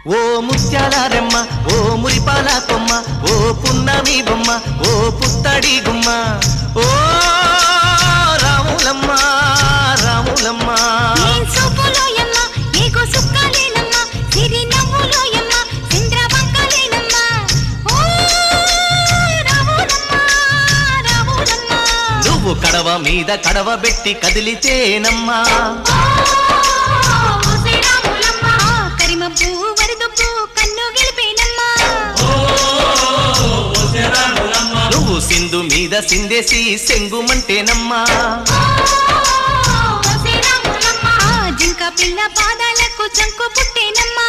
ఓ ముత్యాల రెమ్మ ఓ మురిపాల కొమ్మ ఓ పున్నమి బొమ్మ ఓ పుత్తడి గుమ్మ ఓ రాములమ్మ రాములమ్మ నువ్వు కడవ మీద కడవ పెట్టి కదిలితేనమ్మా నువ్వు సింధు మీద సిందేసి సెంగుమంటేనమ్మా జింక పిల్ల పాదాలకు చంకు పుట్టేనమ్మా